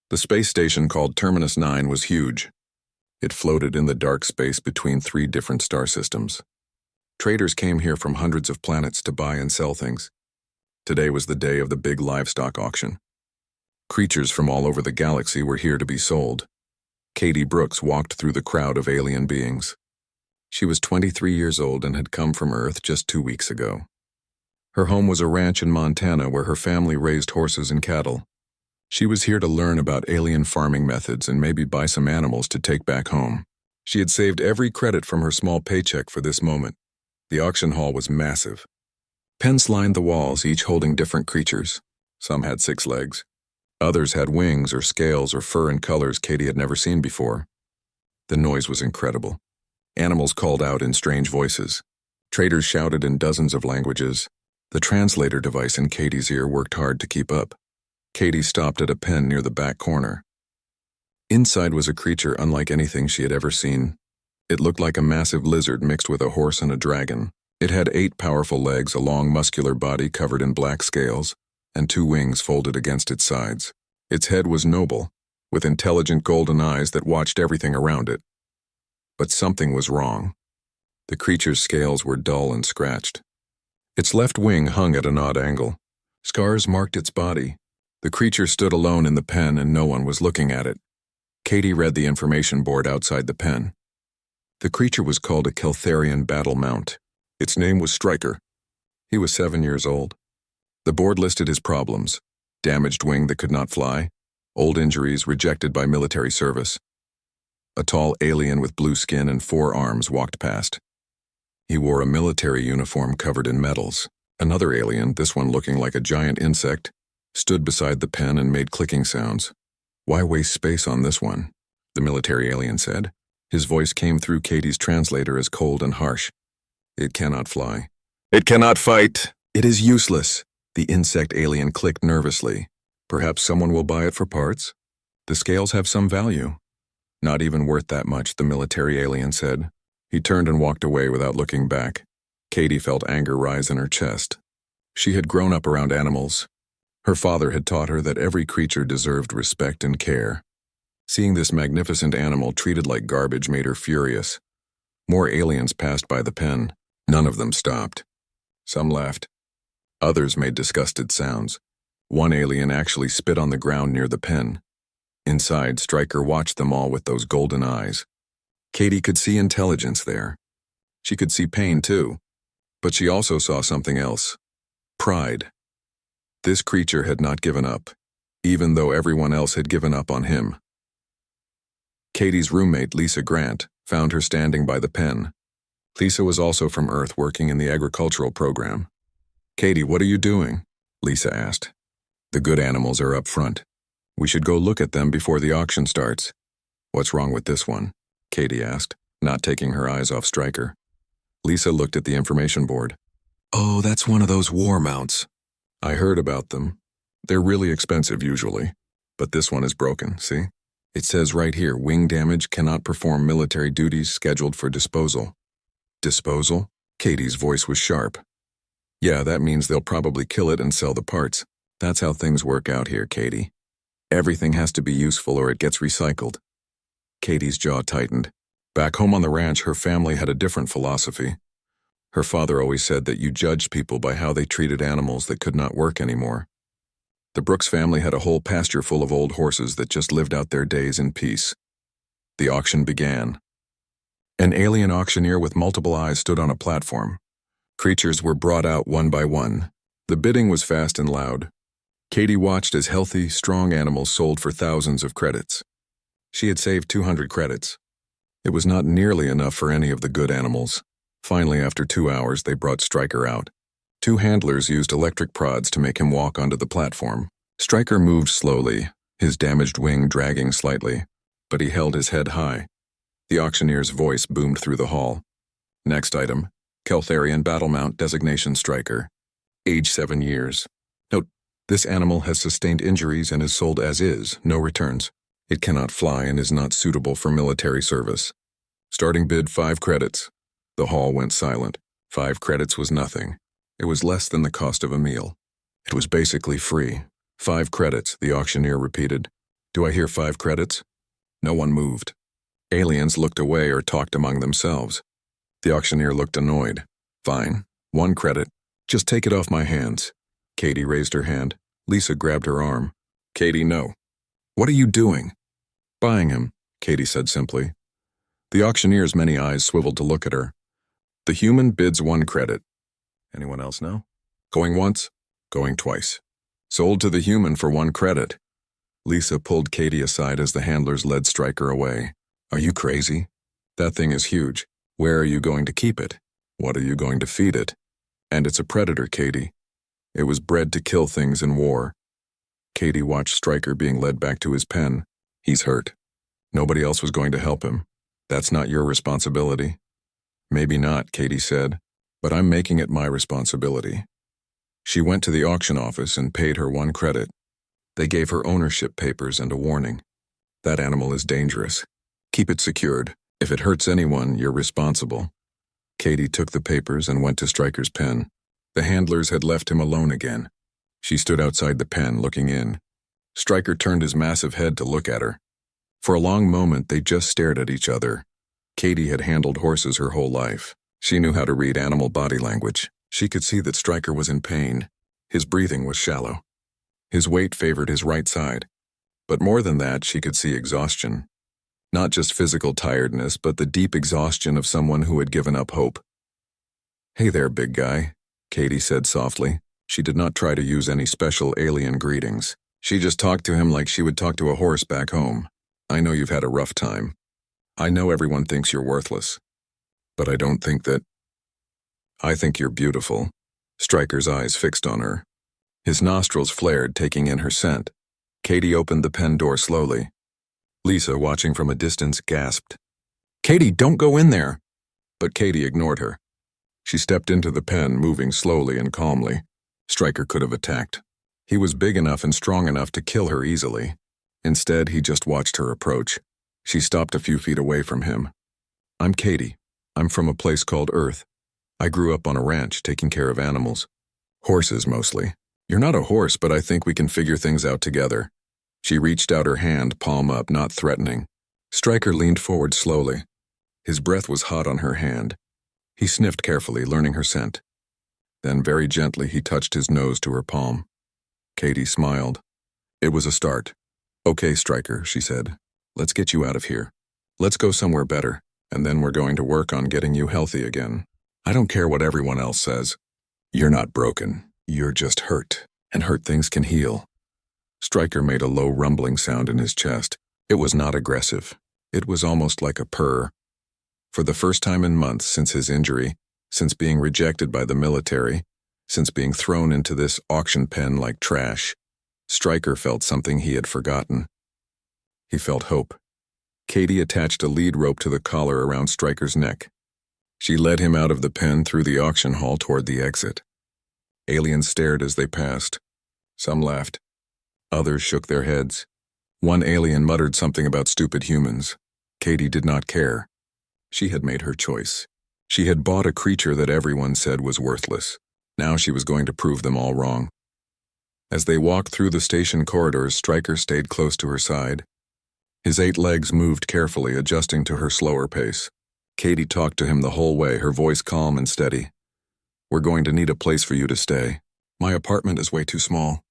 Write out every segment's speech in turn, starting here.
The space station called Terminus 9 was huge. It floated in the dark space between 3 different star systems. Traders came here from hundreds of planets to buy and sell things. Today was the day of the big livestock auction. Creatures from all over the galaxy were here to be sold. Katie Brooks walked through the crowd of alien beings. She was 23 years old and had come from Earth just 2 weeks ago. Her home was a ranch in Montana where her family raised horses and cattle. She was here to learn about alien farming methods and maybe buy some animals to take back home. She had saved every credit from her small paycheck for this moment. The auction hall was massive. Pens lined the walls, each holding different creatures. Some had 6 legs. Others had wings or scales or fur in colors Katie had never seen before. The noise was incredible. Animals called out in strange voices. Traders shouted in dozens of languages. The translator device in Katie's ear worked hard to keep up. Katie stopped at a pen near the back corner. Inside was a creature unlike anything she had ever seen. It looked like a massive lizard mixed with a horse and a dragon. It had 8 powerful legs, a long muscular body covered in black scales, and 2 wings folded against its sides. Its head was noble, with intelligent golden eyes that watched everything around it. But something was wrong. The creature's scales were dull and scratched. Its left wing hung at an odd angle. Scars marked its body. The creature stood alone in the pen and no one was looking at it. Katie read the information board outside the pen. The creature was called a Keltharian battle mount. Its name was Stryker. He was 7 years old. The board listed his problems: damaged wing that could not fly, old injuries, rejected by military service. A tall alien with blue skin and 4 arms walked past. He wore a military uniform covered in medals. Another alien, this one looking like a giant insect, stood beside the pen and made clicking sounds. "Why waste space on this one?" the military alien said. His voice came through Katie's translator as cold and harsh. "It cannot fly. It cannot fight. It is useless." The insect alien clicked nervously. "Perhaps someone will buy it for parts? The scales have some value." "Not even worth that much," the military alien said. He turned and walked away without looking back. Katie felt anger rise in her chest. She had grown up around animals. Her father had taught her that every creature deserved respect and care. Seeing this magnificent animal treated like garbage made her furious. More aliens passed by the pen. None of them stopped. Some laughed. Others made disgusted sounds. One alien actually spit on the ground near the pen. Inside, Stryker watched them all with those golden eyes. Katie could see intelligence there. She could see pain too. But she also saw something else: pride. This creature had not given up, even though everyone else had given up on him. Katie's roommate, Lisa Grant, found her standing by the pen. Lisa was also from Earth, working in the agricultural program. "Katie, what are you doing?" Lisa asked. "The good animals are up front. We should go look at them before the auction starts." "What's wrong with this one?" Katie asked, not taking her eyes off Stryker. Lisa looked at the information board. "Oh, that's one of those war mounts. I heard about them. They're really expensive usually. But this one is broken, see? It says right here, wing damage, cannot perform military duties, scheduled for disposal." "Disposal?" Katie's voice was sharp. "Yeah, that means they'll probably kill it and sell the parts. That's how things work out here, Katie. Everything has to be useful or it gets recycled." Katie's jaw tightened. Back home on the ranch, her family had a different philosophy. Her father always said that you judged people by how they treated animals that could not work anymore. The Brooks family had a whole pasture full of old horses that just lived out their days in peace. The auction began. An alien auctioneer with multiple eyes stood on a platform. Creatures were brought out one by one. The bidding was fast and loud. Katie watched as healthy, strong animals sold for thousands of credits. She had saved 200 credits. It was not nearly enough for any of the good animals. Finally, after 2 hours, they brought Stryker out. 2 handlers used electric prods to make him walk onto the platform. Stryker moved slowly, his damaged wing dragging slightly, but he held his head high. The auctioneer's voice boomed through the hall. "Next item, Keltharian battle mount, designation Stryker. Age 7 years. Note, this animal has sustained injuries and is sold as is, no returns. It cannot fly and is not suitable for military service. Starting bid 5 credits. The hall went silent. 5 credits was nothing. It was less than the cost of a meal. It was basically free. 5 credits, the auctioneer repeated. Do I hear 5 credits? No one moved. Aliens looked away or talked among themselves. The auctioneer looked annoyed. Fine, 1 credit. Just take it off my hands. Katie raised her hand. Lisa grabbed her arm. Katie, no. What are you doing? Buying him, Katie said simply. The auctioneer's many eyes swiveled to look at her. The human bids 1 credit. Anyone else know? Going once, going twice. Sold to the human for 1 credit. Lisa pulled Katie aside as the handlers led Stryker away. Are you crazy? That thing is huge. Where are you going to keep it? What are you going to feed it? And it's a predator, Katie. It was bred to kill things in war. Katie watched Stryker being led back to his pen. He's hurt. Nobody else was going to help him. That's not your responsibility. Maybe not, Katie said, but I'm making it my responsibility. She went to the auction office and paid her 1 credit. They gave her ownership papers and a warning. That animal is dangerous. Keep it secured. If it hurts anyone, you're responsible. Katie took the papers and went to Stryker's pen. The handlers had left him alone again. She stood outside the pen, looking in. Stryker turned his massive head to look at her. For a long moment, they just stared at each other. Katie had handled horses her whole life. She knew how to read animal body language. She could see that Stryker was in pain. His breathing was shallow. His weight favored his right side. But more than that, she could see exhaustion. Not just physical tiredness, but the deep exhaustion of someone who had given up hope. Hey there, big guy, Katie said softly. She did not try to use any special alien greetings. She just talked to him like she would talk to a horse back home. I know you've had a rough time. I know everyone thinks you're worthless. But I don't think that... I think you're beautiful. Stryker's eyes fixed on her. His nostrils flared, taking in her scent. Katie opened the pen door slowly. Lisa, watching from a distance, gasped. Katie, don't go in there! But Katie ignored her. She stepped into the pen, moving slowly and calmly. Stryker could have attacked. He was big enough and strong enough to kill her easily. Instead, he just watched her approach. She stopped a few feet away from him. I'm Katie. I'm from a place called Earth. I grew up on a ranch, taking care of animals. Horses, mostly. You're not a horse, but I think we can figure things out together. She reached out her hand, palm up, not threatening. Stryker leaned forward slowly. His breath was hot on her hand. He sniffed carefully, learning her scent. Then very gently he touched his nose to her palm. Katie smiled. It was a start. Okay, Stryker, she said. Let's get you out of here. Let's go somewhere better, and then we're going to work on getting you healthy again. I don't care what everyone else says. You're not broken. You're just hurt, and hurt things can heal. Stryker made a low rumbling sound in his chest. It was not aggressive. It was almost like a purr. For the first time in months since his injury, since being rejected by the military, since being thrown into this auction pen like trash, Stryker felt something he had forgotten. He felt hope. Katie attached a lead rope to the collar around Stryker's neck. She led him out of the pen through the auction hall toward the exit. Aliens stared as they passed. Some laughed. Others shook their heads. One alien muttered something about stupid humans. Katie did not care. She had made her choice. She had bought a creature that everyone said was worthless. Now she was going to prove them all wrong. As they walked through the station corridors, Stryker stayed close to her side. His 8 legs moved carefully, adjusting to her slower pace. Katie talked to him the whole way, her voice calm and steady. We're going to need a place for you to stay. My apartment is way too small.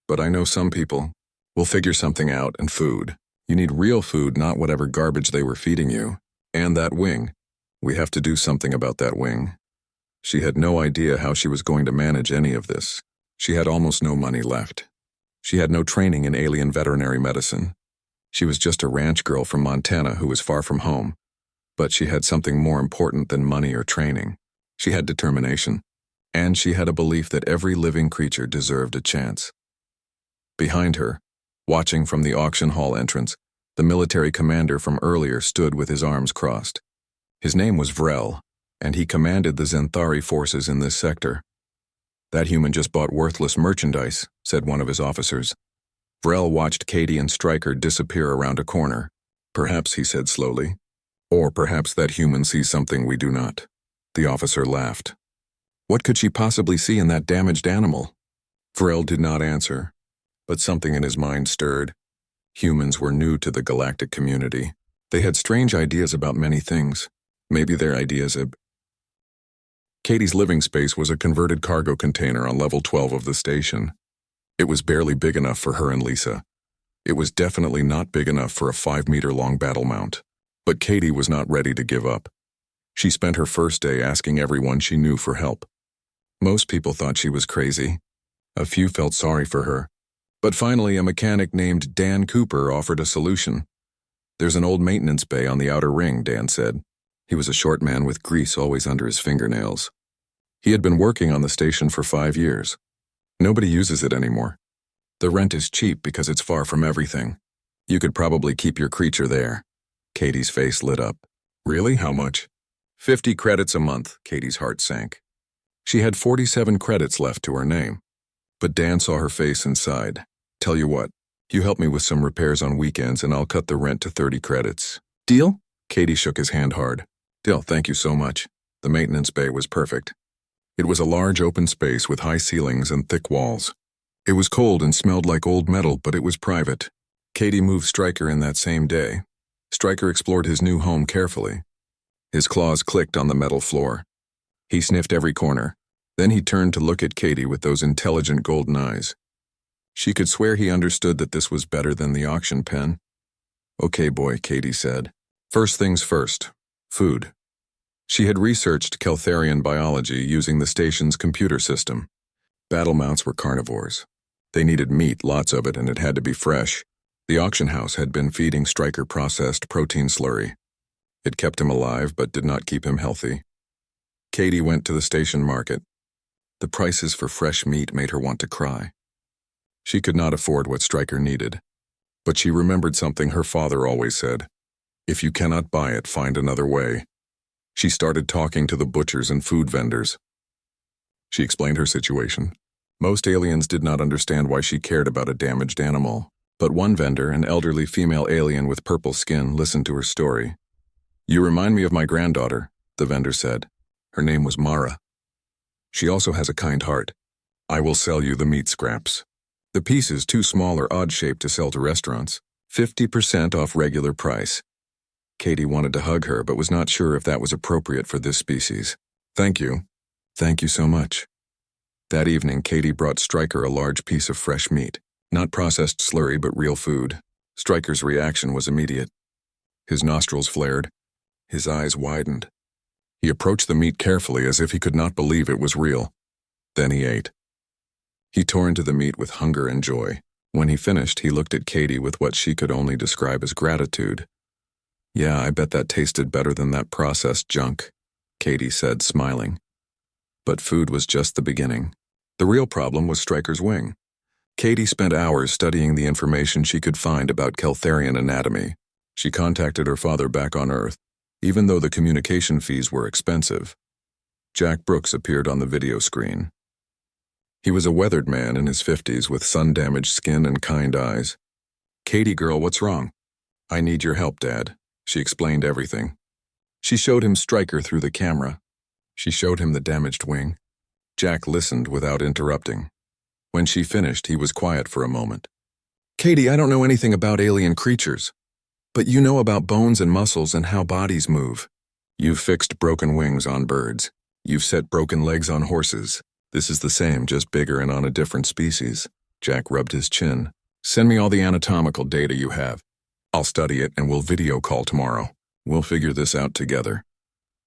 But I know some people. We'll figure something out, and food. You need real food, not whatever garbage they were feeding you. And that wing. We have to do something about that wing. She had no idea how she was going to manage any of this. She had almost no money left. She had no training in alien veterinary medicine. She was just a ranch girl from Montana who was far from home. But she had something more important than money or training. She had determination. And she had a belief that every living creature deserved a chance. Behind her, watching from the auction hall entrance, the military commander from earlier stood with his arms crossed. His name was Vrel, and he commanded the Zenthari forces in this sector. That human just bought worthless merchandise, said one of his officers. Vrel watched Katie and Stryker disappear around a corner. Perhaps, he said slowly, or perhaps that human sees something we do not. The officer laughed. What could she possibly see in that damaged animal? Vrel did not answer, but something in his mind stirred. Humans were new to the galactic community. They had strange ideas about many things. Maybe their ideas had... Katie's living space was a converted cargo container on level 12 of the station. It was barely big enough for her and Lisa. It was definitely not big enough for a 5-meter-long battle mount. But Katie was not ready to give up. She spent her first day asking everyone she knew for help. Most people thought she was crazy. A few felt sorry for her. But finally, a mechanic named Dan Cooper offered a solution. "There's an old maintenance bay on the outer ring," Dan said. He was a short man with grease always under his fingernails. He had been working on the station for 5 years. Nobody uses it anymore. The rent is cheap because it's far from everything. You could probably keep your creature there. Katie's face lit up. "Really? How much?" 50 credits a month." Katie's heart sank. She had 47 credits left to her name. But Dan saw her face and sighed. "Tell you what, you help me with some repairs on weekends and I'll cut the rent to 30 credits. Deal?" Katie shook his hand hard. "Deal, thank you so much." The maintenance bay was perfect. It was a large open space with high ceilings and thick walls. It was cold and smelled like old metal, but it was private. Katie moved Stryker in that same day. Stryker explored his new home carefully. His claws clicked on the metal floor. He sniffed every corner. Then he turned to look at Katie with those intelligent golden eyes. She could swear he understood that this was better than the auction pen. "Okay, boy," Katie said. "First things first. Food." She had researched Keltharian biology using the station's computer system. Battle mounts were carnivores. They needed meat, lots of it, and it had to be fresh. The auction house had been feeding Stryker processed protein slurry. It kept him alive, but did not keep him healthy. Katie went to the station market. The prices for fresh meat made her want to cry. She could not afford what Stryker needed. But she remembered something her father always said. "If you cannot buy it, find another way." She started talking to the butchers and food vendors. She explained her situation. Most aliens did not understand why she cared about a damaged animal. But one vendor, an elderly female alien with purple skin, listened to her story. "You remind me of my granddaughter," the vendor said. Her name was Mara. "She also has a kind heart. I will sell you the meat scraps. The piece is too small or odd-shaped to sell to restaurants. 50% off regular price." Katie wanted to hug her, but was not sure if that was appropriate for this species. "Thank you. Thank you so much." That evening, Katie brought Stryker a large piece of fresh meat. Not processed slurry, but real food. Stryker's reaction was immediate. His nostrils flared. His eyes widened. He approached the meat carefully as if he could not believe it was real. Then he ate. He tore into the meat with hunger and joy. When he finished, he looked at Katie with what she could only describe as gratitude. "Yeah, I bet that tasted better than that processed junk," Katie said, smiling. But food was just the beginning. The real problem was Stryker's wing. Katie spent hours studying the information she could find about Keltharian anatomy. She contacted her father back on Earth, even though the communication fees were expensive. Jack Brooks appeared on the video screen. He was a weathered man in his 50s with sun-damaged skin and kind eyes. "Katie, girl, what's wrong?" "I need your help, Dad." She explained everything. She showed him Stryker through the camera. She showed him the damaged wing. Jack listened without interrupting. When she finished, he was quiet for a moment. "Katie, I don't know anything about alien creatures, but you know about bones and muscles and how bodies move. You've fixed broken wings on birds. You've set broken legs on horses. This is the same, just bigger and on a different species." Jack rubbed his chin. "Send me all the anatomical data you have. I'll study it and we'll video call tomorrow. We'll figure this out together."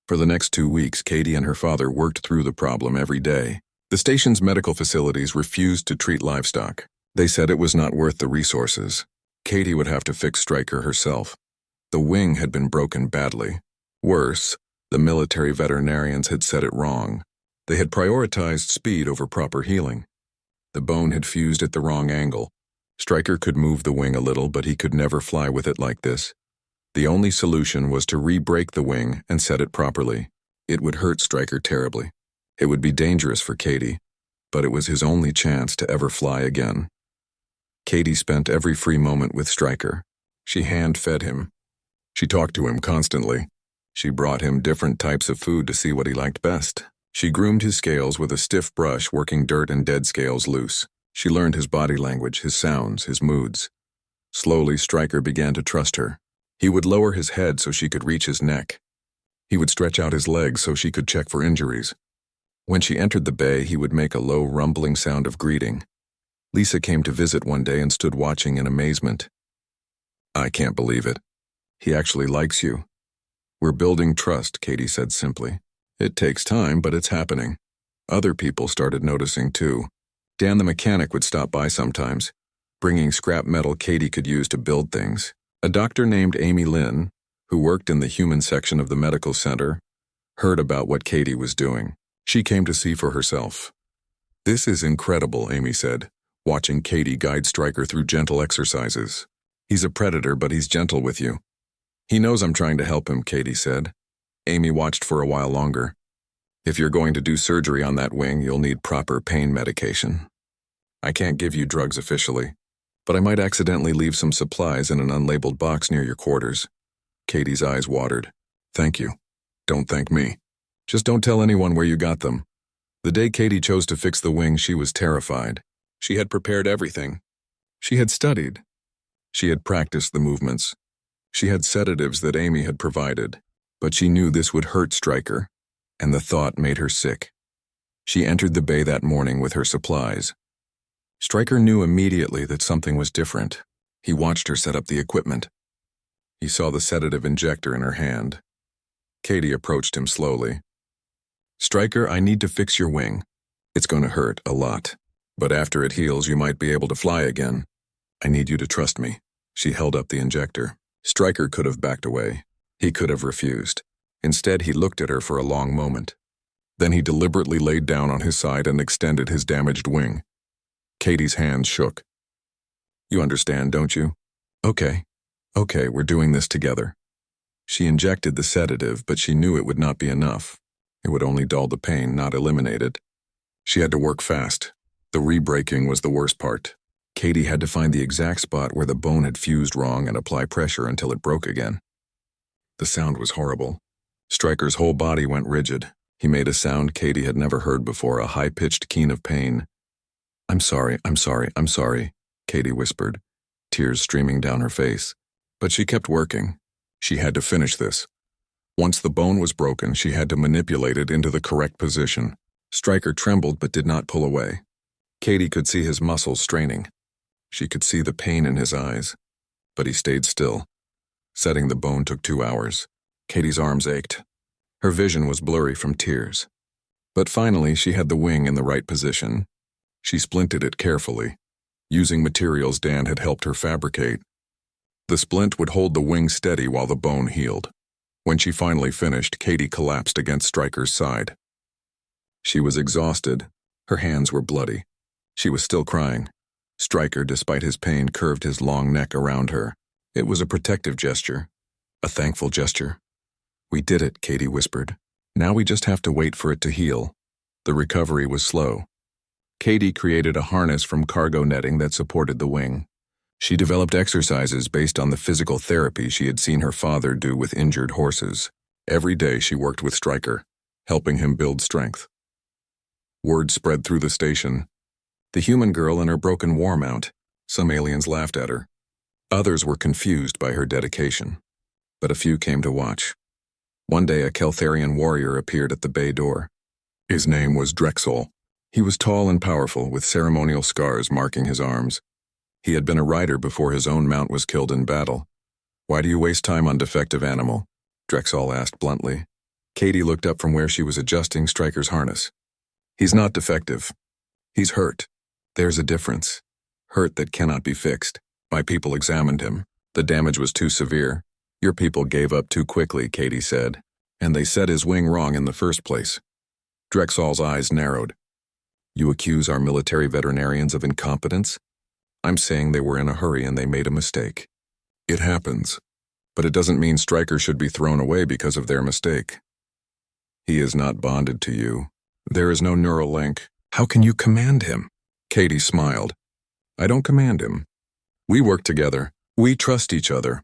For the next 2 weeks, Katie and her father worked through the problem every day. The station's medical facilities refused to treat livestock. They said it was not worth the resources. Katie would have to fix Stryker herself. The wing had been broken badly. Worse, the military veterinarians had said it wrong. They had prioritized speed over proper healing. The bone had fused at the wrong angle. Stryker could move the wing a little, but he could never fly with it like this. The only solution was to re-break the wing and set it properly. It would hurt Stryker terribly. It would be dangerous for Katie, but it was his only chance to ever fly again. Katie spent every free moment with Stryker. She hand-fed him. She talked to him constantly. She brought him different types of food to see what he liked best. She groomed his scales with a stiff brush, working dirt and dead scales loose. She learned his body language, his sounds, his moods. Slowly, Stryker began to trust her. He would lower his head so she could reach his neck. He would stretch out his legs so she could check for injuries. When she entered the bay, he would make a low, rumbling sound of greeting. Lisa came to visit one day and stood watching in amazement. "I can't believe it. He actually likes you." "We're building trust," Katie said simply. "It takes time, but it's happening." Other people started noticing too. Dan the mechanic would stop by sometimes, bringing scrap metal Katie could use to build things. A doctor named Amy Lynn, who worked in the human section of the medical center, heard about what Katie was doing. She came to see for herself. "This is incredible," Amy said, watching Katie guide Stryker through gentle exercises. "He's a predator, but he's gentle with you." "He knows I'm trying to help him," Katie said. Amy watched for a while longer. "If you're going to do surgery on that wing, you'll need proper pain medication. I can't give you drugs officially, but I might accidentally leave some supplies in an unlabeled box near your quarters." Katie's eyes watered. "Thank you. Don't thank me. Just don't tell anyone where you got them." The day Katie chose to fix the wing, she was terrified. She had prepared everything. She had studied. She had practiced the movements. She had sedatives that Amy had provided, but she knew this would hurt Stryker, and the thought made her sick. She entered the bay that morning with her supplies. Stryker knew immediately that something was different. He watched her set up the equipment. He saw the sedative injector in her hand. Katie approached him slowly. "Stryker, I need to fix your wing. It's going to hurt a lot, but after it heals, you might be able to fly again. I need you to trust me." She held up the injector. Stryker could have backed away. He could have refused. Instead, he looked at her for a long moment. Then he deliberately laid down on his side and extended his damaged wing. Katie's hands shook. "You understand, don't you?" Okay, we're doing this together." She injected the sedative, but she knew it would not be enough. It would only dull the pain, not eliminate it. She had to work fast. The re-breaking was the worst part. Katie had to find the exact spot where the bone had fused wrong and apply pressure until it broke again. The sound was horrible. Stryker's whole body went rigid. He made a sound Katie had never heard before, a high-pitched keen of pain. I'm sorry, Katie whispered, tears streaming down her face. But she kept working. She had to finish this. Once the bone was broken, she had to manipulate it into the correct position. Stryker trembled but did not pull away. Katie could see his muscles straining. She could see the pain in his eyes, but he stayed still. Setting the bone took 2 hours. Katie's arms ached. Her vision was blurry from tears. But finally, she had the wing in the right position. She splinted it carefully, using materials Dan had helped her fabricate. The splint would hold the wing steady while the bone healed. When she finally finished, Katie collapsed against Stryker's side. She was exhausted. Her hands were bloody. She was still crying. Stryker, despite his pain, curved his long neck around her. It was a protective gesture, a thankful gesture. We did it, Katie whispered. Now we just have to wait for it to heal. The recovery was slow. Katie created a harness from cargo netting that supported the wing. She developed exercises based on the physical therapy she had seen her father do with injured horses. Every day she worked with Stryker, helping him build strength. Word spread through the station. The human girl and her broken war mount. Some aliens laughed at her. Others were confused by her dedication. But a few came to watch. One day a Keltharian warrior appeared at the bay door. His name was Drexel. He was tall and powerful, with ceremonial scars marking his arms. He had been a rider before his own mount was killed in battle. Why do you waste time on defective animal? Drexel asked bluntly. Katie looked up from where she was adjusting Stryker's harness. He's not defective. He's hurt. There's a difference. Hurt that cannot be fixed. My people examined him. The damage was too severe. Your people gave up too quickly, Katie said. And they set his wing wrong in the first place. Drexel's eyes narrowed. You accuse our military veterinarians of incompetence? I'm saying they were in a hurry and they made a mistake. It happens. But it doesn't mean Stryker should be thrown away because of their mistake. He is not bonded to you. There is no neural link. How can you command him? Katie smiled. I don't command him. We work together. We trust each other.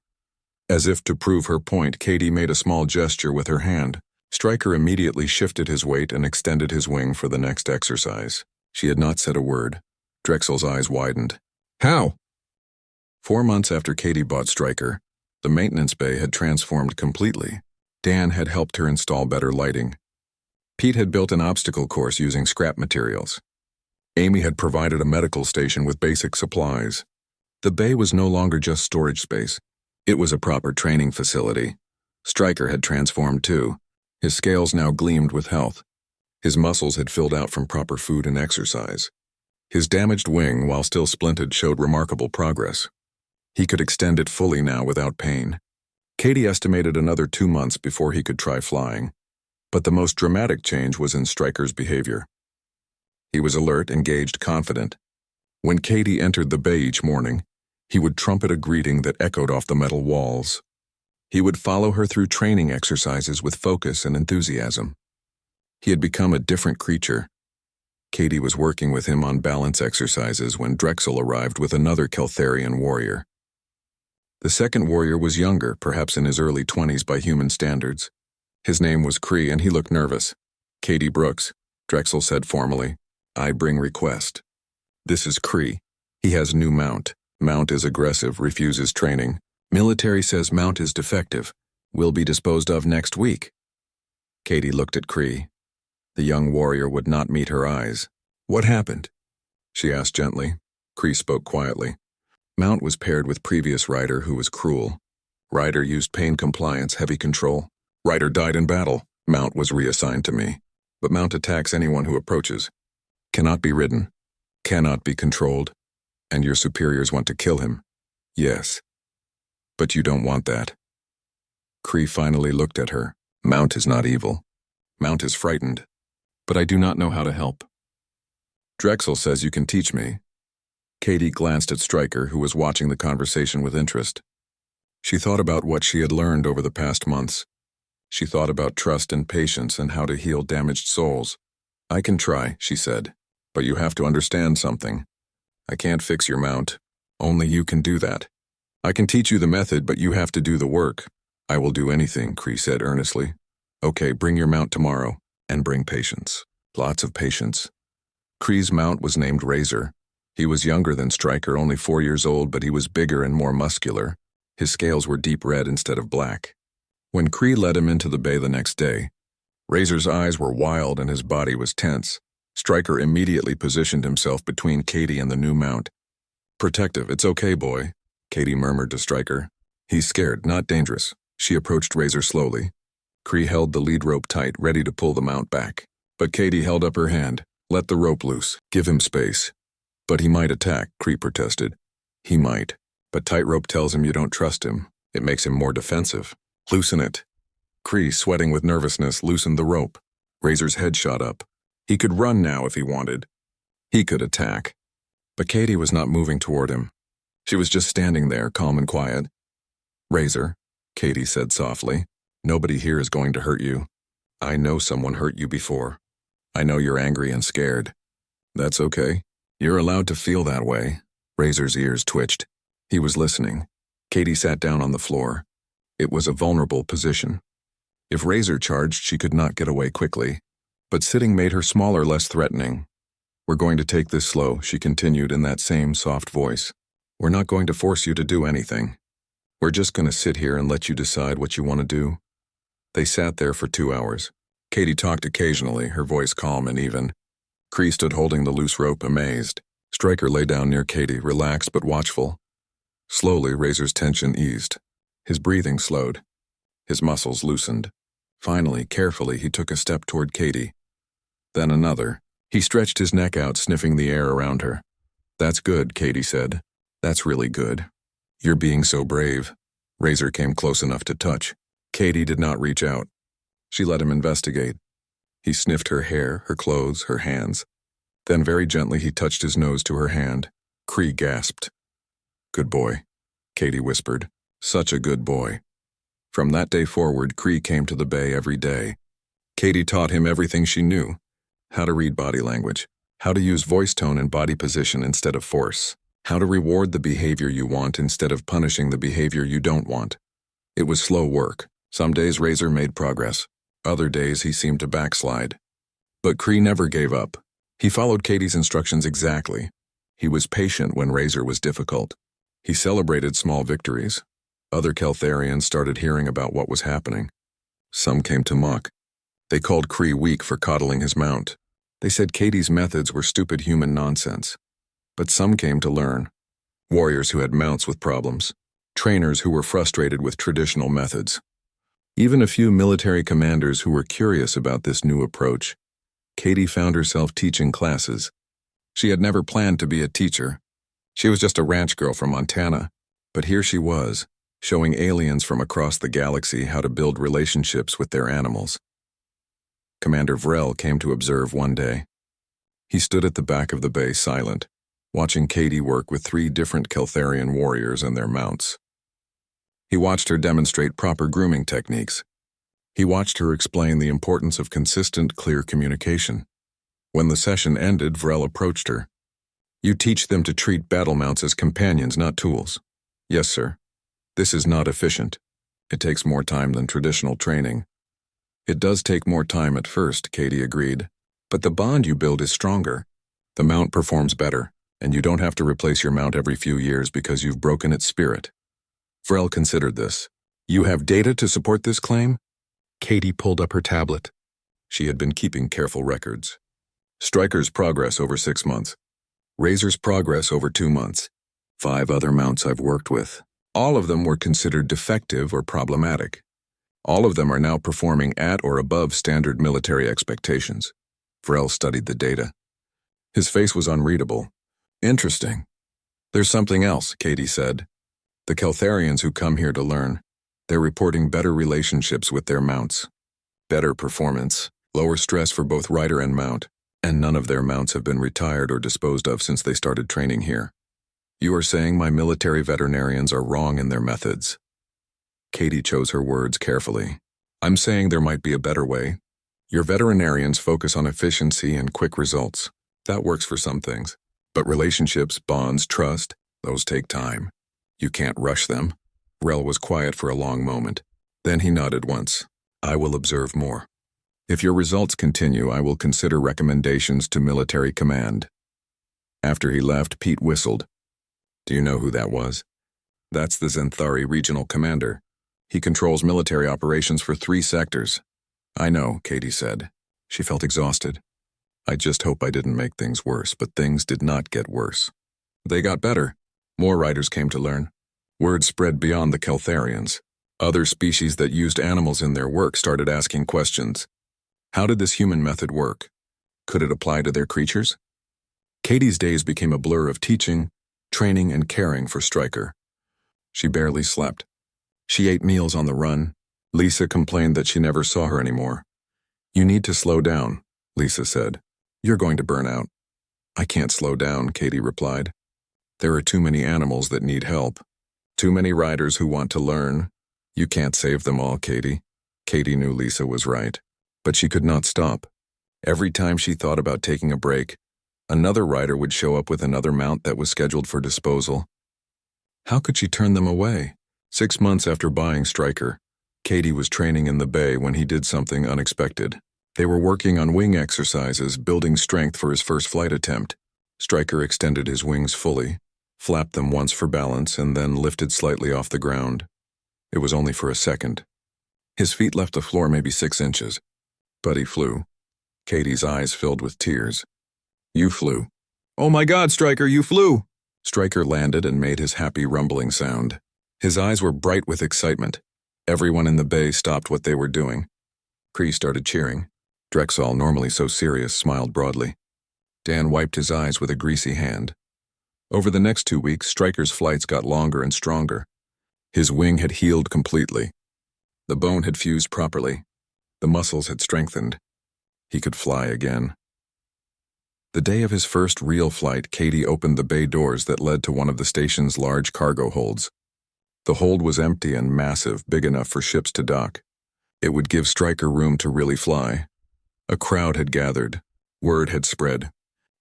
As if to prove her point, Katie made a small gesture with her hand. Stryker immediately shifted his weight and extended his wing for the next exercise. She had not said a word. Drexel's eyes widened. How? 4 months after Katie bought Stryker, the maintenance bay had transformed completely. Dan had helped her install better lighting. Pete had built an obstacle course using scrap materials. Amy had provided a medical station with basic supplies. The bay was no longer just storage space. It was a proper training facility. Stryker had transformed too. His scales now gleamed with health. His muscles had filled out from proper food and exercise. His damaged wing, while still splinted, showed remarkable progress. He could extend it fully now without pain. Katie estimated another 2 months before he could try flying. But the most dramatic change was in Stryker's behavior. He was alert, engaged, confident. When Katie entered the bay each morning, he would trumpet a greeting that echoed off the metal walls. He would follow her through training exercises with focus and enthusiasm. He had become a different creature. Katie was working with him on balance exercises when Drexel arrived with another Keltharian warrior. The second warrior was younger, perhaps in his early 20s by human standards. His name was Cree, and he looked nervous. "Katie Brooks," Drexel said formally. "I bring request. This is Cree. He has new mount. Mount is aggressive, refuses training. Military says mount is defective. Will be disposed of next week." Katie looked at Cree. The young warrior would not meet her eyes. "What happened?" she asked gently. Cree spoke quietly. Mount was paired with previous rider who was cruel. Rider used pain compliance, heavy control. Rider died in battle. Mount was reassigned to me. But Mount attacks anyone who approaches. Cannot be ridden. Cannot be controlled. And your superiors want to kill him. Yes. But you don't want that. Cree finally looked at her. Mount is not evil. Mount is frightened. But I do not know how to help. Drexel says you can teach me. Katie glanced at Stryker, who was watching the conversation with interest. She thought about what she had learned over the past months. She thought about trust and patience and how to heal damaged souls. "I can try," she said, "but you have to understand something. I can't fix your mount. Only you can do that. I can teach you the method, but you have to do the work." "I will do anything," Cree said earnestly. "Okay, bring your mount tomorrow, and bring patience. Lots of patience." Cree's mount was named Razor. He was younger than Stryker, only 4 years old, but he was bigger and more muscular. His scales were deep red instead of black. When Cree led him into the bay the next day, Razor's eyes were wild and his body was tense. Stryker immediately positioned himself between Katie and the new mount. "Protective, it's okay, boy," Katie murmured to Stryker. "He's scared, not dangerous." She approached Razor slowly. Cree held the lead rope tight, ready to pull the mount back. But Katie held up her hand. "Let the rope loose. Give him space." "But he might attack," Cree protested. "He might. But tightrope tells him you don't trust him. It makes him more defensive. Loosen it." Cree, sweating with nervousness, loosened the rope. Razor's head shot up. He could run now if he wanted. He could attack. But Katie was not moving toward him. She was just standing there, calm and quiet. "Razor," Katie said softly, "nobody here is going to hurt you. I know someone hurt you before. I know you're angry and scared. That's okay. You're allowed to feel that way." Razor's ears twitched. He was listening. Katie sat down on the floor. It was a vulnerable position. If Razor charged, she could not get away quickly. But sitting made her smaller, less threatening. "We're going to take this slow," she continued in that same soft voice. "We're not going to force you to do anything. We're just going to sit here and let you decide what you want to do." They sat there for 2 hours. Katie talked occasionally, her voice calm and even. Cree stood holding the loose rope, amazed. Stryker lay down near Katie, relaxed but watchful. Slowly, Razor's tension eased. His breathing slowed. His muscles loosened. Finally, carefully, he took a step toward Katie. Then another. He stretched his neck out, sniffing the air around her. "That's good," Katie said. "That's really good. You're being so brave." Razor came close enough to touch. Katie did not reach out. She let him investigate. He sniffed her hair, her clothes, her hands. Then very gently he touched his nose to her hand. Cree gasped. "Good boy," Katie whispered. "Such a good boy." From that day forward, Cree came to the bay every day. Katie taught him everything she knew. How to read body language. How to use voice tone and body position instead of force. How to reward the behavior you want instead of punishing the behavior you don't want. It was slow work. Some days Razor made progress. Other days he seemed to backslide. But Cree never gave up. He followed Katie's instructions exactly. He was patient when Razor was difficult. He celebrated small victories. Other Keltharians started hearing about what was happening. Some came to mock. They called Kree weak for coddling his mount. They said Katie's methods were stupid human nonsense. But some came to learn. Warriors who had mounts with problems. Trainers who were frustrated with traditional methods. Even a few military commanders who were curious about this new approach. Katie found herself teaching classes. She had never planned to be a teacher. She was just a ranch girl from Montana. But here she was, showing aliens from across the galaxy how to build relationships with their animals. Commander Vrel came to observe one day. He stood at the back of the bay silent, watching Katie work with 3 different Keltharian warriors and their mounts. He watched her demonstrate proper grooming techniques. He watched her explain the importance of consistent, clear communication. When the session ended, Vrel approached her. "You teach them to treat battle mounts as companions, not tools." "Yes, sir. This is not efficient. It takes more time than traditional training." "It does take more time at first," Katie agreed. "But the bond you build is stronger. The mount performs better, and you don't have to replace your mount every few years because you've broken its spirit." Vrel considered this. "You have data to support this claim?" Katie pulled up her tablet. She had been keeping careful records. Striker's progress over 6 months. Razor's progress over 2 months. 5 other mounts I've worked with. All of them were considered defective or problematic. All of them are now performing at or above standard military expectations. Vrel studied the data. His face was unreadable. "Interesting. There's something else," Katie said. "The Keltharians who come here to learn, they're reporting better relationships with their mounts. Better performance, lower stress for both rider and mount, and none of their mounts have been retired or disposed of since they started training here. You are saying my military veterinarians are wrong in their methods." Katie chose her words carefully. "I'm saying there might be a better way. Your veterinarians focus on efficiency and quick results. That works for some things. But relationships, bonds, trust, those take time. You can't rush them." Vrel was quiet for a long moment. Then he nodded once. "I will observe more. If your results continue, I will consider recommendations to military command." After he left, Pete whistled. "Do you know who that was?" "That's the Zenthari regional commander. He controls military operations for 3 sectors. "I know," Katie said. She felt exhausted. "I just hope I didn't make things worse," but things did not get worse. They got better. More riders came to learn. Word spread beyond the Keltharians. Other species that used animals in their work started asking questions. How did this human method work? Could it apply to their creatures? Katie's days became a blur of teaching, training, and caring for Stryker. She barely slept. She ate meals on the run. Lisa complained that she never saw her anymore. "You need to slow down," Lisa said. "You're going to burn out." "I can't slow down," Katie replied. "There are too many animals that need help. Too many riders who want to learn. You can't save them all, Katie." Katie knew Lisa was right. But she could not stop. Every time she thought about taking a break, another rider would show up with another mount that was scheduled for disposal. How could she turn them away? 6 months after buying Stryker, Katie was training in the bay when he did something unexpected. They were working on wing exercises, building strength for his first flight attempt. Stryker extended his wings fully, flapped them once for balance, and then lifted slightly off the ground. It was only for a second. His feet left the floor maybe 6 inches. But he flew. Katie's eyes filled with tears. "You flew." "Oh my God, Stryker, you flew!" Stryker landed and made his happy rumbling sound. His eyes were bright with excitement. Everyone in the bay stopped what they were doing. Kree started cheering. Drexel, normally so serious, smiled broadly. Dan wiped his eyes with a greasy hand. Over the next 2 weeks, Stryker's flights got longer and stronger. His wing had healed completely. The bone had fused properly. The muscles had strengthened. He could fly again. The day of his first real flight, Katie opened the bay doors that led to one of the station's large cargo holds. The hold was empty and massive, big enough for ships to dock. It would give Stryker room to really fly. A crowd had gathered. Word had spread.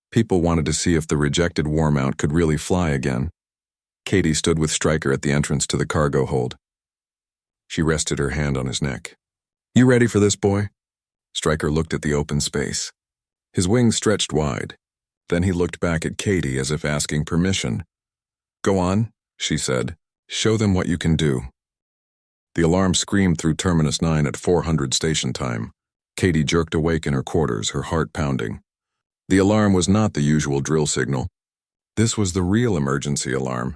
People wanted to see if the rejected war mount could really fly again. Katie stood with Stryker at the entrance to the cargo hold. She rested her hand on his neck. "You ready for this, boy?" Stryker looked at the open space. His wings stretched wide. Then he looked back at Katie as if asking permission. "Go on," she said. Show them what you can do. The alarm screamed through Terminus 9 at 400 station time. Katie jerked awake in her quarters, her heart pounding. The alarm was not the usual drill signal. This was the real emergency alarm.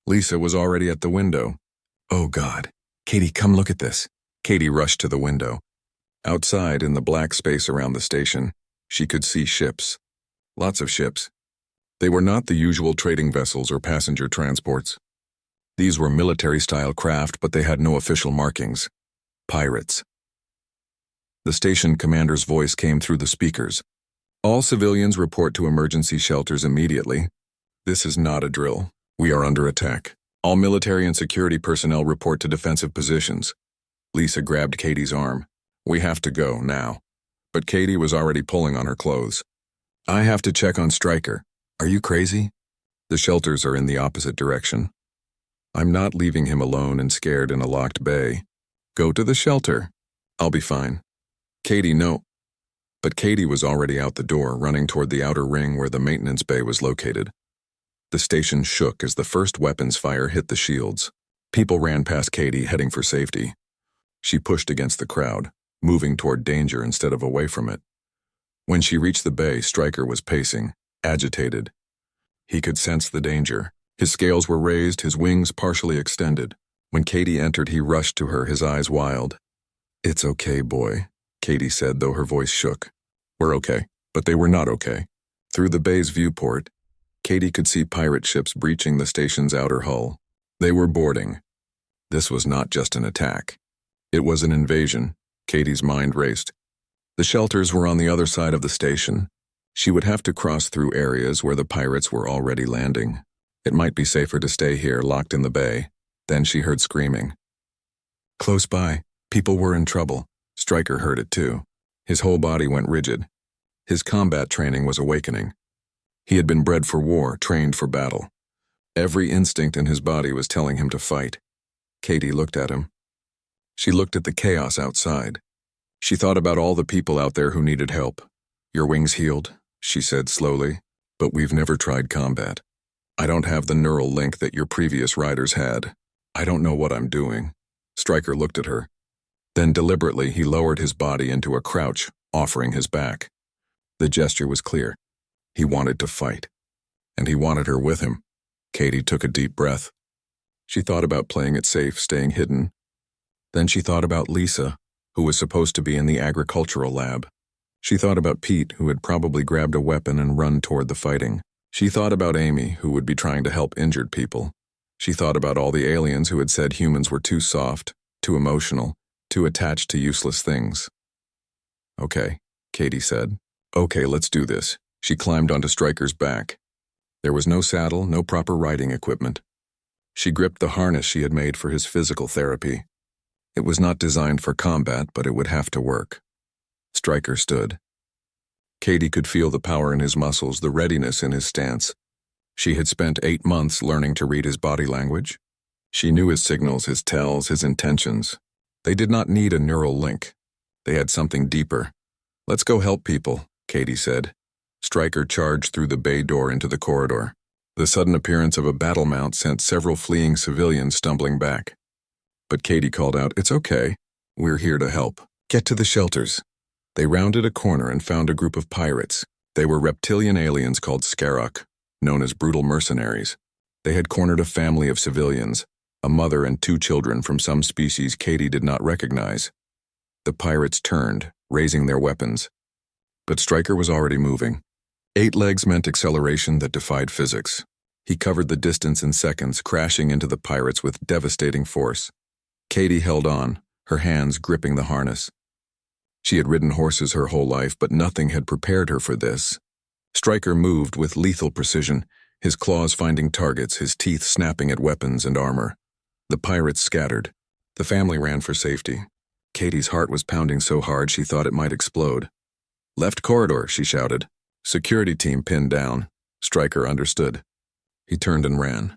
Lisa was already at the window. Oh God. Katie, come look at this. Katie rushed to the window. Outside, in the black space around the station, she could see ships. Lots of ships. They were not the usual trading vessels or passenger transports. These were military-style craft, but they had no official markings. Pirates. The station commander's voice came through the speakers. All civilians report to emergency shelters immediately. This is not a drill. We are under attack. All military and security personnel report to defensive positions. Lisa grabbed Katie's arm. We have to go, now. But Katie was already pulling on her clothes. I have to check on Stryker. Are you crazy? The shelters are in the opposite direction. I'm not leaving him alone and scared in a locked bay. Go to the shelter. I'll be fine. Katie, no. But Katie was already out the door, running toward the outer ring where the maintenance bay was located. The station shook as the first weapons fire hit the shields. People ran past Katie, heading for safety. She pushed against the crowd, moving toward danger instead of away from it. When she reached the bay, Stryker was pacing, agitated. He could sense the danger. His scales were raised, his wings partially extended. When Katie entered, he rushed to her, his eyes wild. It's okay, boy, Katie said, though her voice shook. We're okay, but they were not okay. Through the bay's viewport, Katie could see pirate ships breaching the station's outer hull. They were boarding. This was not just an attack. It was an invasion. Katie's mind raced. The shelters were on the other side of the station. She would have to cross through areas where the pirates were already landing. It might be safer to stay here, locked in the bay. Then she heard screaming. Close by, people were in trouble. Stryker heard it too. His whole body went rigid. His combat training was awakening. He had been bred for war, trained for battle. Every instinct in his body was telling him to fight. Katie looked at him. She looked at the chaos outside. She thought about all the people out there who needed help. Your wings healed, she said slowly, but we've never tried combat. I don't have the neural link that your previous riders had. I don't know what I'm doing. Stryker looked at her. Then deliberately he lowered his body into a crouch, offering his back. The gesture was clear. He wanted to fight. And he wanted her with him. Katie took a deep breath. She thought about playing it safe, staying hidden. Then she thought about Lisa, who was supposed to be in the agricultural lab. She thought about Pete, who had probably grabbed a weapon and run toward the fighting. She thought about Amy, who would be trying to help injured people. She thought about all the aliens who had said humans were too soft, too emotional, too attached to useless things. Okay, Katie said. Okay, let's do this. She climbed onto Stryker's back. There was no saddle, no proper riding equipment. She gripped the harness she had made for his physical therapy. It was not designed for combat, but it would have to work. Stryker stood. Katie could feel the power in his muscles, the readiness in his stance. She had spent 8 months learning to read his body language. She knew his signals, his tells, his intentions. They did not need a neural link. They had something deeper. Let's go help people, Katie said. Stryker charged through the bay door into the corridor. The sudden appearance of a battle mount sent several fleeing civilians stumbling back. But Katie called out, "It's okay. We're here to help. Get to the shelters." They rounded a corner and found a group of pirates. They were reptilian aliens called Scarok, known as brutal mercenaries. They had cornered a family of civilians, a mother and 2 children from some species Katie did not recognize. The pirates turned, raising their weapons. But Stryker was already moving. 8 legs meant acceleration that defied physics. He covered the distance in seconds, crashing into the pirates with devastating force. Katie held on, her hands gripping the harness. She had ridden horses her whole life, but nothing had prepared her for this. Stryker moved with lethal precision, his claws finding targets, his teeth snapping at weapons and armor. The pirates scattered. The family ran for safety. Katie's heart was pounding so hard she thought it might explode. "Left corridor," she shouted. "Security team pinned down." Stryker understood. He turned and ran.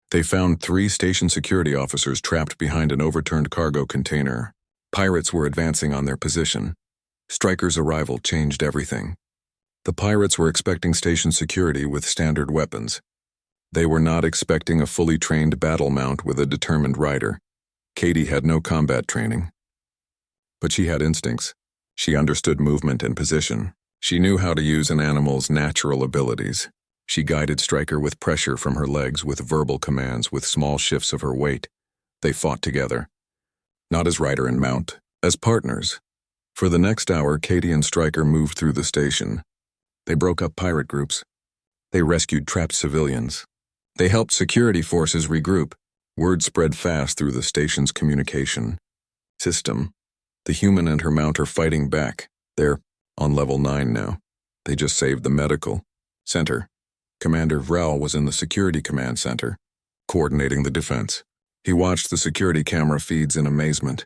They found 3 station security officers trapped behind an overturned cargo container. Pirates were advancing on their position. Stryker's arrival changed everything. The pirates were expecting station security with standard weapons. They were not expecting a fully trained battle mount with a determined rider. Katie had no combat training. But she had instincts. She understood movement and position. She knew how to use an animal's natural abilities. She guided Stryker with pressure from her legs, with verbal commands, with small shifts of her weight. They fought together. Not as rider and mount, as partners. For the next hour, Katie and Stryker moved through the station. They broke up pirate groups. They rescued trapped civilians. They helped security forces regroup. Word spread fast through the station's communication system. The human and her mount are fighting back. They're on level 9 now. They just saved the medical center. Commander Vrel was in the security command center, coordinating the defense. He watched the security camera feeds in amazement.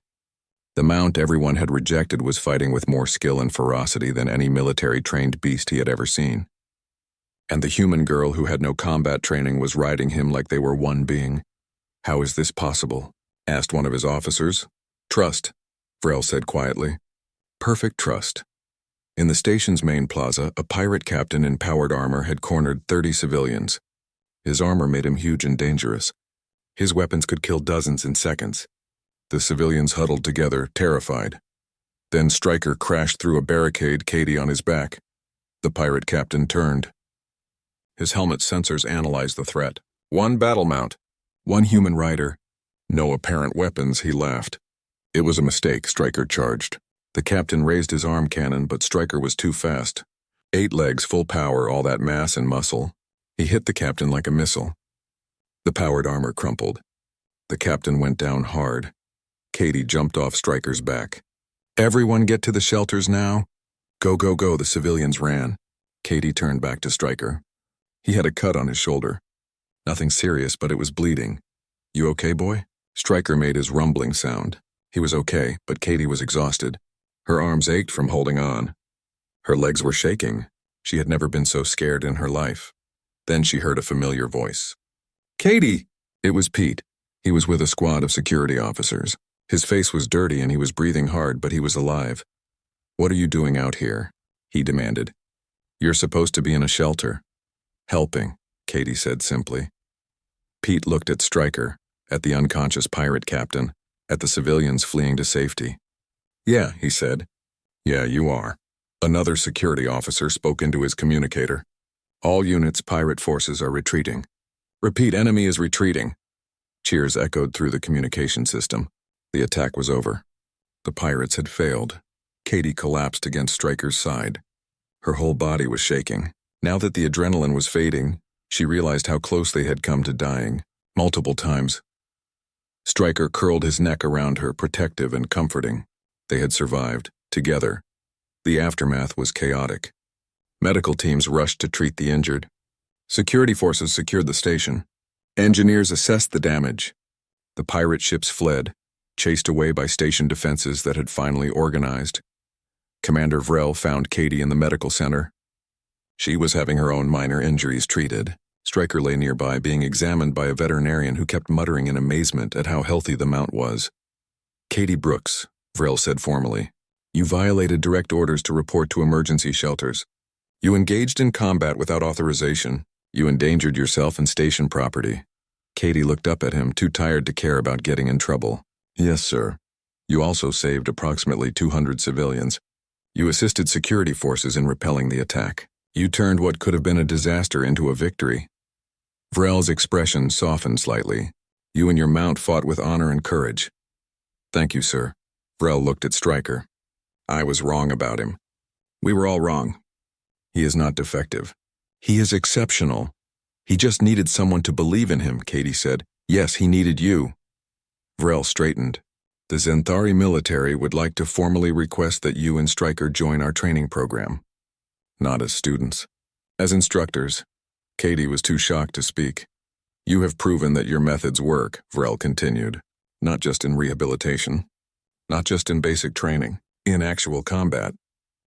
The mount everyone had rejected was fighting with more skill and ferocity than any military-trained beast he had ever seen. And the human girl who had no combat training was riding him like they were one being. "How is this possible?" asked one of his officers. "Trust," Vrel said quietly. "Perfect trust." In the station's main plaza, a pirate captain in powered armor had cornered 30 civilians. His armor made him huge and dangerous. His weapons could kill dozens in seconds. The civilians huddled together, terrified. Then Stryker crashed through a barricade, Katie on his back. The pirate captain turned. His helmet sensors analyzed the threat. One battle mount. One human rider. No apparent weapons, he laughed. It was a mistake, Stryker charged. The captain raised his arm cannon, but Stryker was too fast. 8 legs, full power, all that mass and muscle. He hit the captain like a missile. The powered armor crumpled. The captain went down hard. Katie jumped off Stryker's back. "Everyone get to the shelters now." "Go, go, go," the civilians ran. Katie turned back to Stryker. He had a cut on his shoulder. Nothing serious, but it was bleeding. "You okay, boy?" Stryker made his rumbling sound. He was okay, but Katie was exhausted. Her arms ached from holding on. Her legs were shaking. She had never been so scared in her life. Then she heard a familiar voice. "Katie!" It was Pete. He was with a squad of security officers. His face was dirty and he was breathing hard, but he was alive. "What are you doing out here?" he demanded. "You're supposed to be in a shelter." "Helping," Katie said simply. Pete looked at Stryker, at the unconscious pirate captain, at the civilians fleeing to safety. "Yeah," he said. "Yeah, you are." Another security officer spoke into his communicator. "All units, pirate forces are retreating." "Repeat, enemy is retreating." Cheers echoed through the communication system. The attack was over. The pirates had failed. Katie collapsed against Stryker's side. Her whole body was shaking. Now that the adrenaline was fading, she realized how close they had come to dying, multiple times. Stryker curled his neck around her, protective and comforting. They had survived, together. The aftermath was chaotic. Medical teams rushed to treat the injured. Security forces secured the station. Engineers assessed the damage. The pirate ships fled, chased away by station defenses that had finally organized. Commander Vrel found Katie in the medical center. She was having her own minor injuries treated. Stryker lay nearby, being examined by a veterinarian who kept muttering in amazement at how healthy the mount was. "Katie Brooks," Vrel said formally, "you violated direct orders to report to emergency shelters. You engaged in combat without authorization. You endangered yourself and station property." Katie looked up at him, too tired to care about getting in trouble. "Yes, sir. You also saved approximately 200 civilians. You assisted security forces in repelling the attack. You turned what could have been a disaster into a victory." Vrel's expression softened slightly. "You and your mount fought with honor and courage." "Thank you, sir." Vrel looked at Stryker. "I was wrong about him. We were all wrong. He is not defective. He is exceptional. He just needed someone to believe in him," Katie said. "Yes, he needed you." Vrel straightened. "The Zenthari military would like to formally request that you and Stryker join our training program." "Not as students. As instructors." Katie was too shocked to speak. "You have proven that your methods work," Vrel continued. "Not just in rehabilitation. Not just in basic training. In actual combat.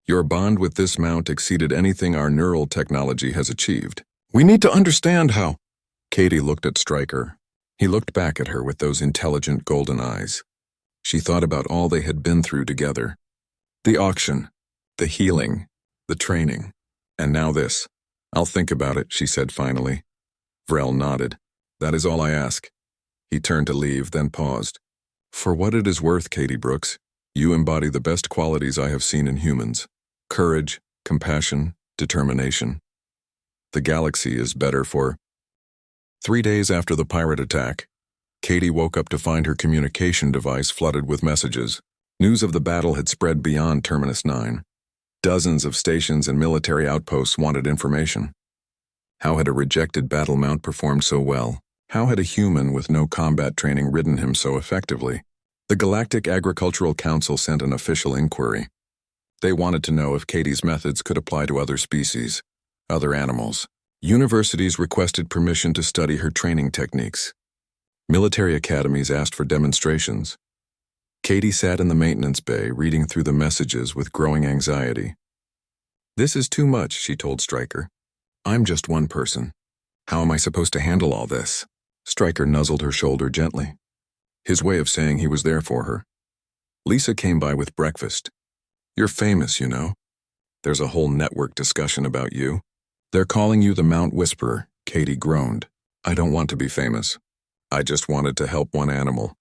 Your bond with this mount exceeded anything our neural technology has achieved. We need to understand how." Katie looked at Stryker. He looked back at her with those intelligent golden eyes. She thought about all they had been through together. The auction, the healing, the training, and now this. "I'll think about it," she said finally. Vrel nodded. That is all I ask. He turned to leave, then paused. For what it is worth, Katie Brooks, you embody the best qualities I have seen in humans. Courage, compassion, determination. The galaxy is better for... 3 days after the pirate attack, Katie woke up to find her communication device flooded with messages. News of the battle had spread beyond Terminus 9. Dozens of stations and military outposts wanted information. How had a rejected battle mount performed so well? How had a human with no combat training ridden him so effectively? The Galactic Agricultural Council sent an official inquiry. They wanted to know if Katie's methods could apply to other species, other animals. Universities requested permission to study her training techniques. Military academies asked for demonstrations. Katie sat in the maintenance bay, reading through the messages with growing anxiety. This is too much, she told Stryker. I'm just one person. How am I supposed to handle all this? Stryker nuzzled her shoulder gently. His way of saying he was there for her. Lisa came by with breakfast. You're famous, you know. There's a whole network discussion about you. They're calling you the Mount Whisperer, Katie groaned. I don't want to be famous. I just wanted to help one animal.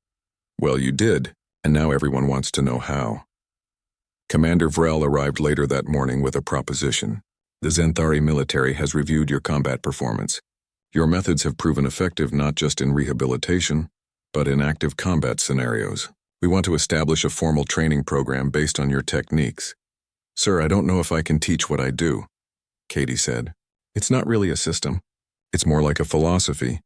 Well, you did, and now everyone wants to know how. Commander Vrel arrived later that morning with a proposition. The Zenthari military has reviewed your combat performance. Your methods have proven effective not just in rehabilitation, but in active combat scenarios. We want to establish a formal training program based on your techniques. Sir, I don't know if I can teach what I do, Katie said. It's not really a system. It's more like a philosophy.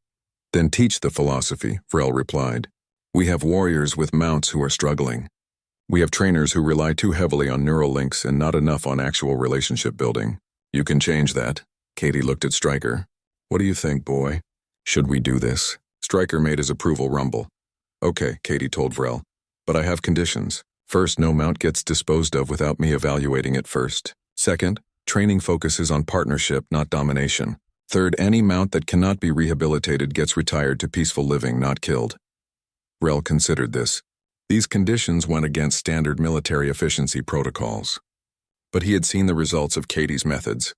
Then teach the philosophy, Vrel replied. We have warriors with mounts who are struggling. We have trainers who rely too heavily on neural links and not enough on actual relationship building. You can change that. Katie looked at Stryker. What do you think, boy? Should we do this? Stryker made his approval rumble. Okay, Katie told Vrel. But I have conditions. First, no mount gets disposed of without me evaluating it first. Second, training focuses on partnership, not domination. Third, any mount that cannot be rehabilitated gets retired to peaceful living, not killed. Vrel considered this. These conditions went against standard military efficiency protocols. But he had seen the results of Katie's methods.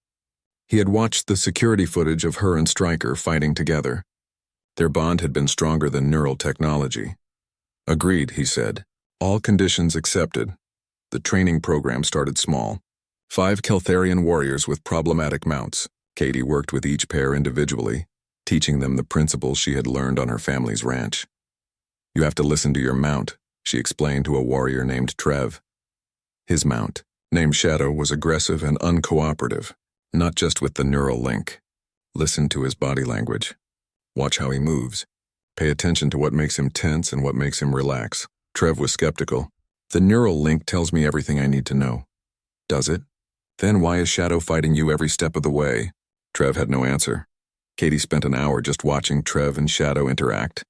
He had watched the security footage of her and Stryker fighting together. Their bond had been stronger than neural technology. Agreed, he said. All conditions accepted. The training program started small. 5 Keltharian warriors with problematic mounts. Katie worked with each pair individually, teaching them the principles she had learned on her family's ranch. You have to listen to your mount, she explained to a warrior named Trev. His mount, named Shadow, was aggressive and uncooperative, not just with the neural link. Listen to his body language. Watch how he moves. Pay attention to what makes him tense and what makes him relax. Trev was skeptical. The neural link tells me everything I need to know. Does it? Then why is Shadow fighting you every step of the way? Trev had no answer. Katie spent an hour just watching Trev and Shadow interact.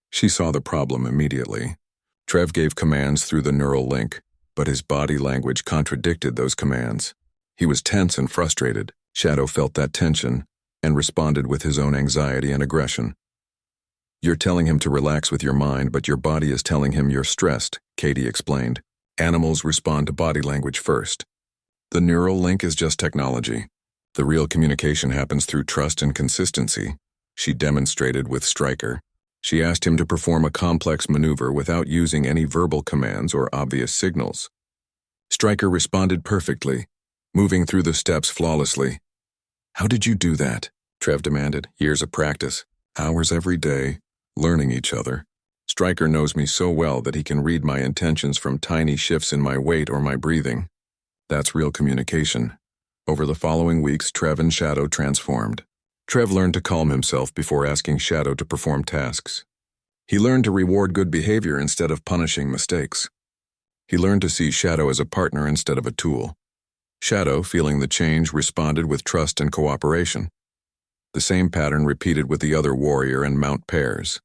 She saw the problem immediately. Trev gave commands through the neural link, but his body language contradicted those commands. He was tense and frustrated. Shadow felt that tension and responded with his own anxiety and aggression. You're telling him to relax with your mind, but your body is telling him you're stressed, Katie explained. Animals respond to body language first. The neural link is just technology. The real communication happens through trust and consistency, she demonstrated with Stryker. She asked him to perform a complex maneuver without using any verbal commands or obvious signals. Stryker responded perfectly, moving through the steps flawlessly. How did you do that? Trev demanded. Years of practice, hours every day, learning each other. Stryker knows me so well that he can read my intentions from tiny shifts in my weight or my breathing. That's real communication. Over the following weeks, Trev and Shadow transformed. Trev learned to calm himself before asking Shadow to perform tasks. He learned to reward good behavior instead of punishing mistakes. He learned to see Shadow as a partner instead of a tool. Shadow, feeling the change, responded with trust and cooperation. The same pattern repeated with the other warrior and mount pairs.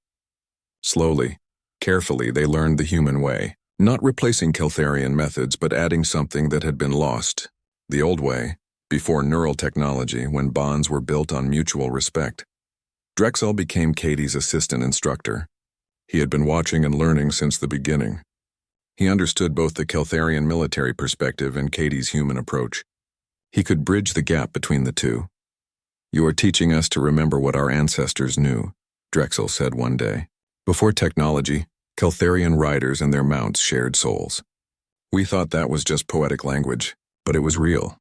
Slowly, carefully, they learned the human way, not replacing Keltharian methods but adding something that had been lost, the old way, before neural technology, when bonds were built on mutual respect. Drexel became Katie's assistant instructor. He had been watching and learning since the beginning. He understood both the Keltharian military perspective and Katie's human approach. He could bridge the gap between the two. You are teaching us to remember what our ancestors knew, Drexel said one day. Before technology, Keltharian riders and their mounts shared souls. We thought that was just poetic language, but it was real.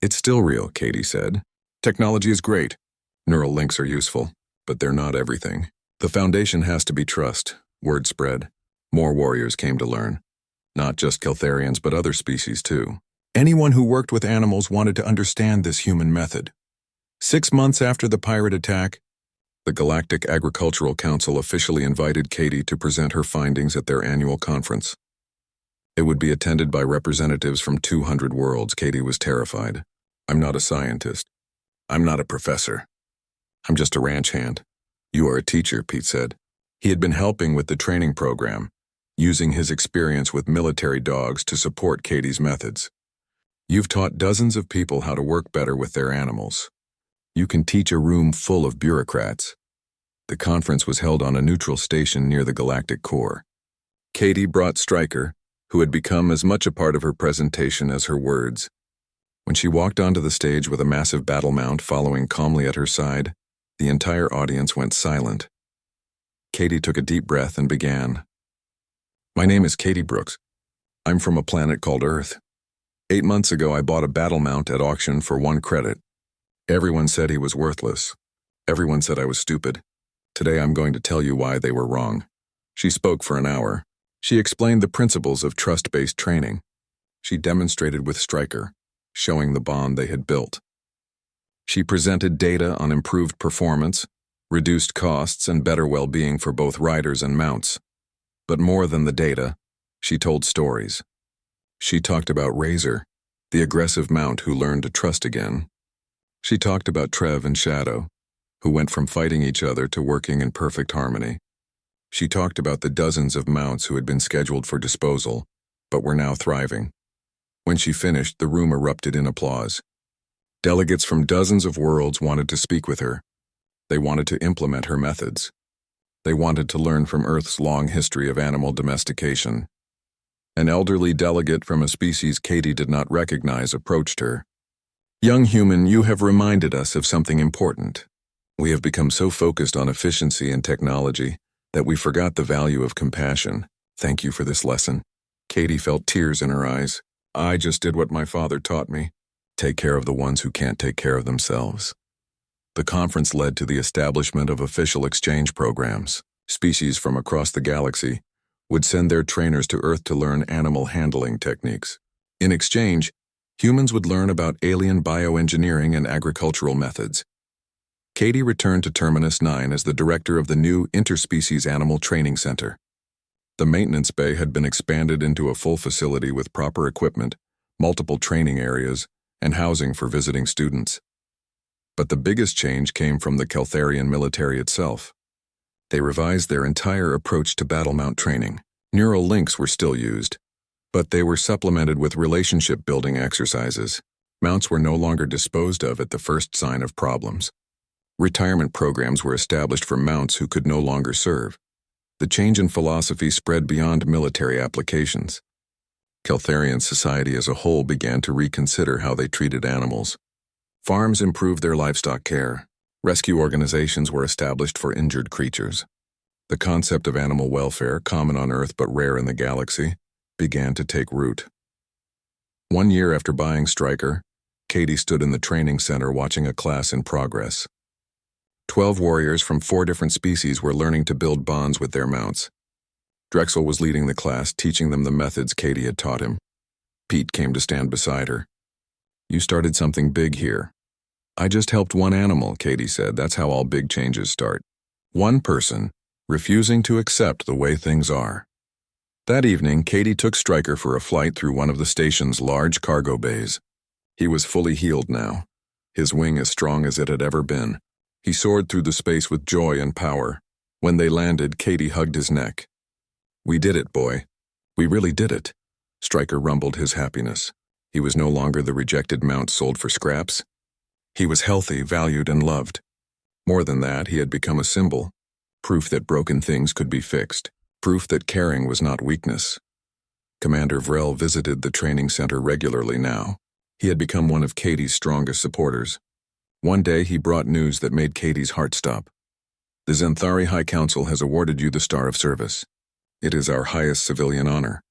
It's still real, Katie said. Technology is great. Neural links are useful, but they're not everything. The foundation has to be trust. Word spread. More warriors came to learn. Not just Keltharians, but other species too. Anyone who worked with animals wanted to understand this human method. 6 months after the pirate attack, the Galactic Agricultural Council officially invited Katie to present her findings at their annual conference. It would be attended by representatives from 200 worlds. Katie was terrified. I'm not a scientist. I'm not a professor. I'm just a ranch hand. You are a teacher, Pete said. He had been helping with the training program, using his experience with military dogs to support Katie's methods. You've taught dozens of people how to work better with their animals. You can teach a room full of bureaucrats. The conference was held on a neutral station near the galactic core. Katie brought Stryker, who had become as much a part of her presentation as her words. When she walked onto the stage with a massive battle mount following calmly at her side, the entire audience went silent. Katie took a deep breath and began. My name is Katie Brooks. I'm from a planet called Earth. 8 months ago, I bought a battle mount at auction for 1 credit. Everyone said he was worthless. Everyone said I was stupid. Today I'm going to tell you why they were wrong. She spoke for an hour. She explained the principles of trust-based training. She demonstrated with Stryker, showing the bond they had built. She presented data on improved performance, reduced costs, and better well-being for both riders and mounts. But more than the data, she told stories. She talked about Razor, the aggressive mount who learned to trust again. She talked about Trev and Shadow, who went from fighting each other to working in perfect harmony. She talked about the dozens of mounts who had been scheduled for disposal, but were now thriving. When she finished, the room erupted in applause. Delegates from dozens of worlds wanted to speak with her. They wanted to implement her methods. They wanted to learn from Earth's long history of animal domestication. An elderly delegate from a species Katie did not recognize approached her. Young human, you have reminded us of something important. We have become so focused on efficiency and technology that we forgot the value of compassion. Thank you for this lesson. Katie felt tears in her eyes. I just did what my father taught me. Take care of the ones who can't take care of themselves. The conference led to the establishment of official exchange programs. Species from across the galaxy would send their trainers to Earth to learn animal handling techniques. In exchange, humans would learn about alien bioengineering and agricultural methods. Katie returned to Terminus 9 as the director of the new Interspecies Animal Training Center. The maintenance bay had been expanded into a full facility with proper equipment, multiple training areas, and housing for visiting students. But the biggest change came from the Keltharian military itself. They revised their entire approach to battle mount training. Neural links were still used, but they were supplemented with relationship-building exercises. Mounts were no longer disposed of at the first sign of problems. Retirement programs were established for mounts who could no longer serve. The change in philosophy spread beyond military applications. Keltharian society as a whole began to reconsider how they treated animals. Farms improved their livestock care. Rescue organizations were established for injured creatures. The concept of animal welfare, common on Earth but rare in the galaxy, began to take root. 1 year after buying Stryker, Katie stood in the training center watching a class in progress. 12 warriors from 4 different species were learning to build bonds with their mounts. Drexel was leading the class, teaching them the methods Katie had taught him. Pete came to stand beside her. You started something big here. I just helped one animal, Katie said. That's how all big changes start. One person, refusing to accept the way things are. That evening, Katie took Stryker for a flight through one of the station's large cargo bays. He was fully healed now, his wing as strong as it had ever been. He soared through the space with joy and power. When they landed, Katie hugged his neck. We did it, boy. We really did it. Stryker rumbled his happiness. He was no longer the rejected mount sold for scraps. He was healthy, valued, and loved. More than that, he had become a symbol, proof that broken things could be fixed, proof that caring was not weakness. Commander Vrel visited the training center regularly now. He had become one of Katie's strongest supporters. One day he brought news that made Katie's heart stop. The Zenthari High Council has awarded you the Star of Service. It is our highest civilian honor.